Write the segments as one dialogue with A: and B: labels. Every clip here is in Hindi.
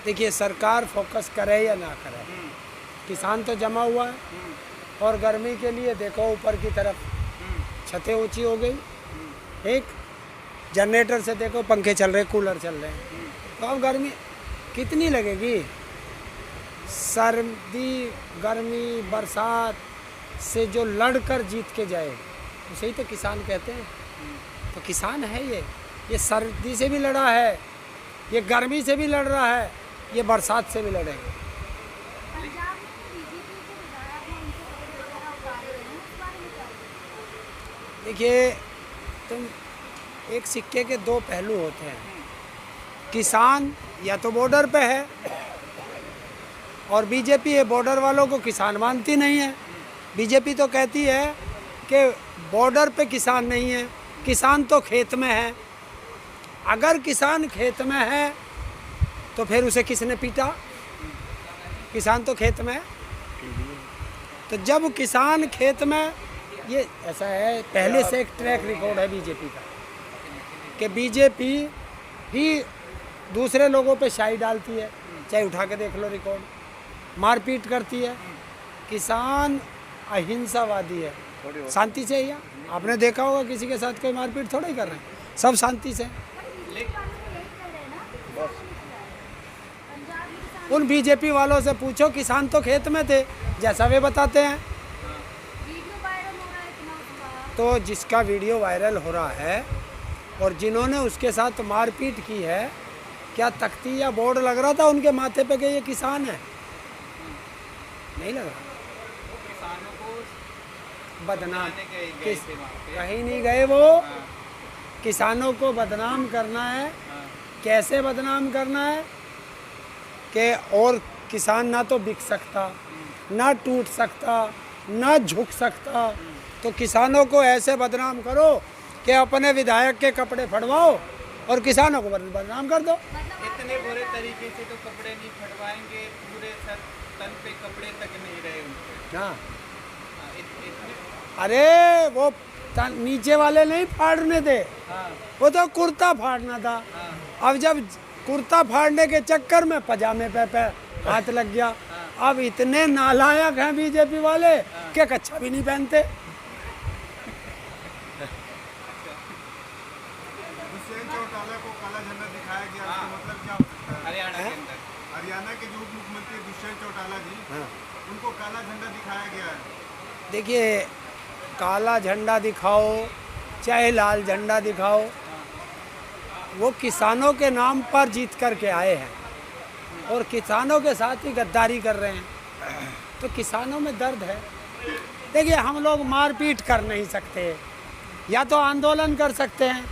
A: देखिए सरकार फोकस करे या ना करे, किसान तो जमा हुआ है और गर्मी के लिए देखो ऊपर की तरफ छतें ऊंची हो गई, एक जनरेटर से देखो पंखे चल रहे, कूलर चल रहे हैं, तो अब गर्मी कितनी लगेगी। सर्दी गर्मी बरसात से जो लड़कर जीत के जाए उसे ही तो किसान कहते हैं। तो किसान है ये सर्दी से भी लड़ा है, ये गर्मी से भी लड़ रहा है, ये बरसात से भी लड़ेगा। देखिए तुम एक सिक्के के दो पहलू होते हैं। किसान या तो बॉर्डर पे है और बीजेपी है बॉर्डर वालों को किसान मानती नहीं है। बीजेपी तो कहती है कि बॉर्डर पे किसान नहीं है, किसान तो खेत में है। अगर किसान खेत में है तो फिर उसे किसने पीटा? किसान तो खेत में है। तो जब किसान खेत में, ये ऐसा है पहले से एक ट्रैक रिकॉर्ड है बीजेपी का कि बीजेपी ही दूसरे लोगों पे शाही डालती है, चाहे उठा के देख लो रिकॉर्ड, मारपीट करती है। किसान अहिंसावादी है, शांति से ही है। आपने देखा होगा किसी के साथ कोई मारपीट थोड़ा ही कर रहे हैं, सब शांति से। उन बीजेपी वालों से पूछो, किसान तो खेत में थे जैसा वे बताते हैं। तो जिसका वीडियो वायरल हो रहा है और जिन्होंने उसके साथ मारपीट की है, क्या तख्ती या बोर्ड लग रहा था उनके माथे पे कि ये किसान है? नहीं लग रहा।
B: किसानों को
A: बदनाम
B: किस
A: कहीं नहीं गए वो। किसानों को बदनाम करना है। कैसे बदनाम करना है कि और किसान ना तो बिक सकता, ना टूट सकता, ना झुक सकता। तो किसानों को ऐसे बदनाम करो कि अपने विधायक के कपड़े फड़वाओ और किसानों को बदनाम कर दो।
B: इतने बुरे तरीके से तो कपड़े नहीं फटवाएंगे, पूरे सर तन पे कपड़े तक नहीं रहे उनके।
A: हाँ
B: इतने
A: अरे वो नीचे वाले नहीं फाड़ने थे,
B: हाँ
A: वो तो कुर्ता फाड़ना था। अब जब कुर्ता फाड़ने के चक्कर में पजामे पे हाथ लग गया। अब इतने नालायक हैं बीजेपी वाले कि कच्छा भी नहीं पहनते।
C: दुष्यंत चौटाला को काला झंडा दिखाया गया, इसका मतलब क्या हो सकता है?
B: हरियाणा के अंदर
C: हरियाणा के जो उप मुख्यमंत्री दुष्यंत चौटाला जी, उनको काला झंडा दिखाया गया है।
A: देखिए काला झंडा दिखाओ चाहे लाल झंडा दिखाओ, वो किसानों के नाम पर जीत कर के आए हैं और किसानों के साथ ही गद्दारी कर रहे हैं। तो किसानों में दर्द है। देखिए हम लोग मारपीट कर नहीं सकते, या तो आंदोलन कर सकते हैं,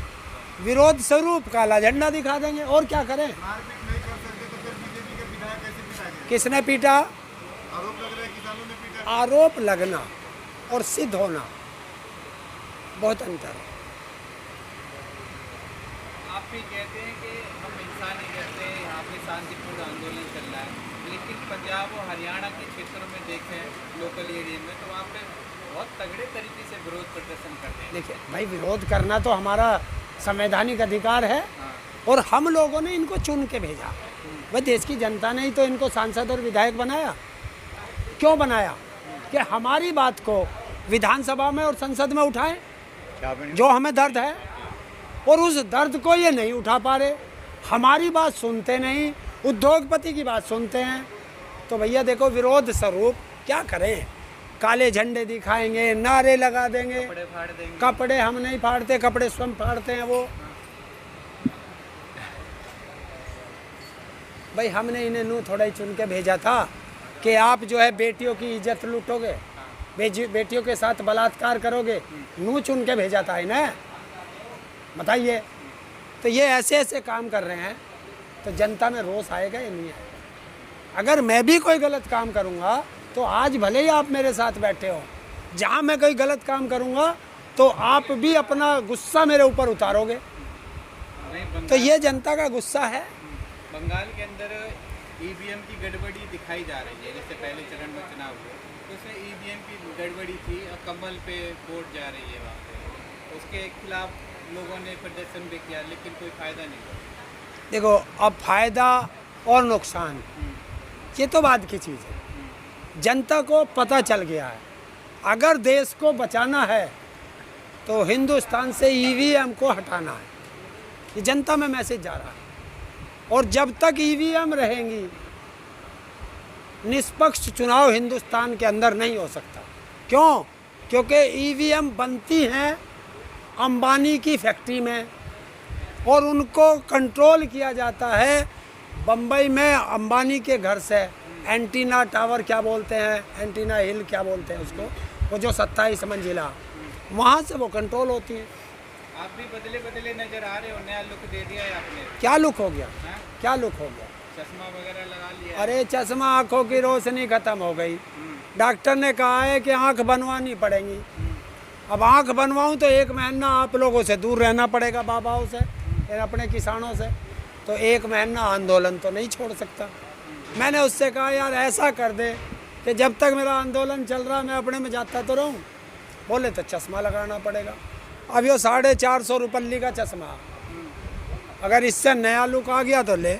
A: विरोध स्वरूप काला झंडा दिखा देंगे, और क्या करें।
C: मारपीट नहीं कर सकते तो फिर बीजेपी के विधायक कैसे पिटा गए?
A: किसने पीटा?
C: आरोप लग रहा है किसानों ने पीटा।
A: आरोप लगना और सिद्ध होना बहुत अंतर है।
B: आप भी कहते हैं कि हम हिंसा नहीं करते, यहाँ पे शांतिपूर्ण आंदोलन चल रहा है, लेकिन पंजाब और हरियाणा के क्षेत्रों में देखें लोकल एरिया में तो वहाँ पे बहुत तगड़े तरीके से विरोध प्रदर्शन करते हैं।
A: देखिए भाई विरोध करना तो हमारा संवैधानिक अधिकार है
B: हाँ।
A: और हम लोगों ने इनको चुन के भेजा। भाई देश की जनता ने ही तो इनको सांसद और विधायक बनाया। क्यों बनाया? कि हमारी बात को विधानसभा में और संसद में उठाएं, जो हमें दर्द है, और उस दर्द को ये नहीं उठा पा रहे। हमारी बात सुनते नहीं, उद्योगपति की बात सुनते हैं। तो भैया देखो विरोध स्वरूप क्या करें, काले झंडे दिखाएंगे, नारे लगा देंगे।
B: कपड़े फाड़ देंगे।
A: कपड़े हम नहीं फाड़ते, कपड़े स्वयं फाड़ते हैं वो। भाई हमने इन्हें नू थोड़ा ही चुन के भेजा था कि आप जो है बेटियों की इज्जत लूटोगे, बेटियों के साथ बलात्कार करोगे, नू चुन के भेजा था इन्हें, बताइए। तो ये ऐसे ऐसे काम कर रहे हैं तो जनता में रोष आएगा या नहीं आएगा? अगर मैं भी कोई गलत काम करूँगा तो आज भले ही आप मेरे साथ बैठे हो, जहाँ मैं कोई गलत काम करूँगा तो आप भी अपना गुस्सा मेरे ऊपर उतारोगे। तो ये जनता का गुस्सा है।
B: बंगाल के अंदर ईवीएम की गड़बड़ी दिखाई जा रही है, जैसे पहले चरण में चुनाव हुए तो उसमें ईवीएम की गड़बड़ी थी और कमल पे वोट जा रही है वहाँ पे, उसके खिलाफ लोगों ने प्रदर्शन भी किया लेकिन कोई फ़ायदा नहीं हुआ।
A: देखो अब फ़ायदा और नुकसान, ये तो बात की चीज़ है। जनता को पता चल गया है, अगर देश को बचाना है तो हिंदुस्तान से ईवीएम को हटाना है। ये जनता में मैसेज जा रहा है। और जब तक ईवीएम रहेंगी, निष्पक्ष चुनाव हिंदुस्तान के अंदर नहीं हो सकता। क्यों? क्योंकि ईवीएम बनती हैं अंबानी की फैक्ट्री में और उनको कंट्रोल किया जाता है बम्बई में अंबानी के घर से। एंटीना टावर क्या बोलते हैं, एंटीना हिल क्या बोलते हैं उसको, वो जो 27 मंजिला, वहाँ से वो कंट्रोल होती है।
B: आप भी बदले बदले नजर आ रहे हो, नया लुक दे दिया है आपने।
A: क्या लुक हो गया?
B: हाँ?
A: क्या लुक हो गया?
B: चश्मा वगैरह लगा लिया।
A: अरे चश्मा, आँखों की रोशनी खत्म हो गई। डॉक्टर ने कहा है कि आँख बनवानी पड़ेगी। अब आँख बनवाऊँ तो 1 महीना आप लोगों से दूर रहना पड़ेगा, बाबाओं से, फिर अपने किसानों से। तो 1 महीना आंदोलन तो नहीं छोड़ सकता। मैंने उससे कहा यार ऐसा कर दे कि जब तक मेरा आंदोलन चल रहा मैं अपने में जाता तो रहूं। बोले तो चश्मा लगाना पड़ेगा। अब ये 450 रुपये का चश्मा, अगर इससे नया लुक आ गया तो ले।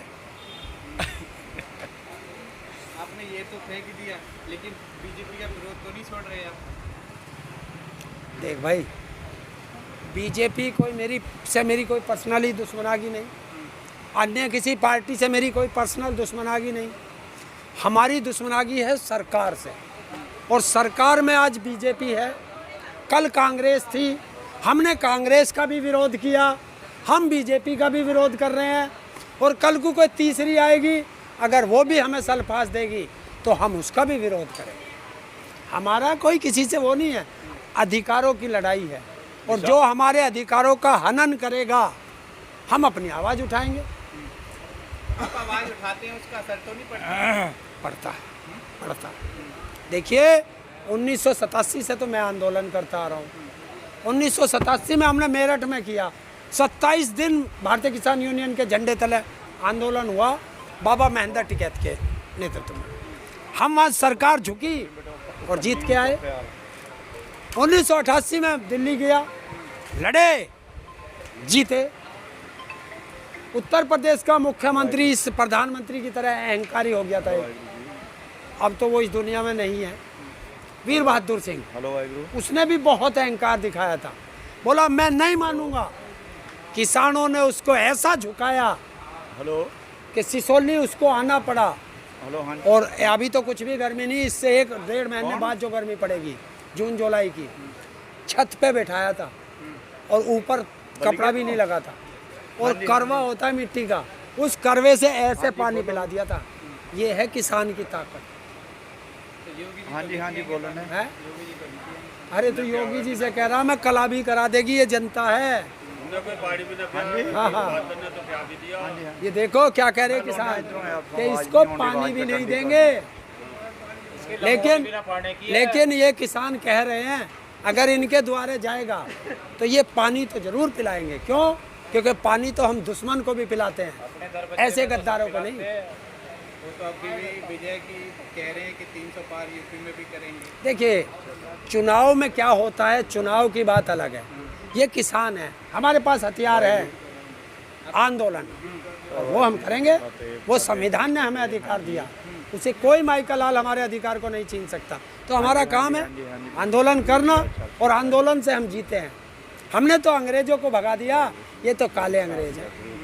B: आपने ये तो फेंक दिया, लेकिन बीजेपी का विरोध तो नहीं छोड़ रहे आप।
A: देख भाई, बीजेपी मेरी कोई पर्सनली दुश्मनागी नहीं, अन्य किसी पार्टी से मेरी कोई पर्सनल दुश्मनागी नहीं। हमारी दुश्मनागी है सरकार से, और सरकार में आज बीजेपी है, कल कांग्रेस थी। हमने कांग्रेस का भी विरोध किया, हम बीजेपी का भी विरोध कर रहे हैं, और कल को कोई तीसरी आएगी, अगर वो भी हमें सल्फास देगी तो हम उसका भी विरोध करेंगे। हमारा कोई किसी से वो नहीं है, अधिकारों की लड़ाई है, और जो हमारे अधिकारों का हनन करेगा हम अपनी आवाज़ उठाएंगे।
B: आप आवाज़ उठाते हैं, उसका असर तो नहीं पड़ता?
A: पड़ता है। देखिए 1987 से तो मैं आंदोलन करता आ रहा हूँ। 1987 में हमने मेरठ में किया, 27 दिन भारतीय किसान यूनियन के झंडे तले आंदोलन हुआ, बाबा महेंद्र टिकैत के नेतृत्व में। हम आज सरकार झुकी और जीत के आए। 1988 में दिल्ली गया, लड़े, जीते। उत्तर प्रदेश का मुख्यमंत्री इस प्रधानमंत्री की तरह अहंकारी हो गया था एक। अब तो वो इस दुनिया में नहीं है। वीर बहादुर सिंह, उसने भी बहुत अहंकार दिखाया था, बोला मैं नहीं मानूंगा। किसानों ने उसको ऐसा झुकाया कि सिसोली उसको आना पड़ा। और अभी तो कुछ भी गर्मी नहीं, इससे 1-1.5 महीने बाद जो गर्मी पड़ेगी जून जुलाई की, छत पे बैठाया था और ऊपर कपड़ा भी नहीं लगा था, और करवा होता है मिट्टी का, उस करवे से ऐसे पानी पिला दिया था। ये है किसान की ताकत।
C: हाँ जी बोलो ना।
A: है? अरे तो योगी जी से कह रहा मैं कला भी करा देगी, ये जनता है। हाँ, ये देखो क्या कह रहे किसान कि इसको पानी भी नहीं देंगे, लेकिन ये किसान कह रहे हैं अगर इनके द्वारे जाएगा तो ये पानी तो जरूर पिलाएंगे। क्यों? क्योंकि पानी तो हम दुश्मन को भी पिलाते हैं, ऐसे गद्दारों को नहीं।
B: वो तो अभी भी विजय की कह रहे हैं कि 300 पार यूपी में भी करेंगे।
A: देखिए चुनाव में क्या होता है, चुनाव की बात अलग है। ये किसान है, हमारे पास हथियार है, आंदोलन, और वो हम करेंगे। वो संविधान ने हमें अधिकार दिया, उसे कोई माइकल लाल हमारे अधिकार को नहीं छीन सकता। तो हमारा काम है आंदोलन करना, और आंदोलन से हम जीते हैं। हमने तो अंग्रेजों को भगा दिया, ये तो काले अंग्रेज हैं।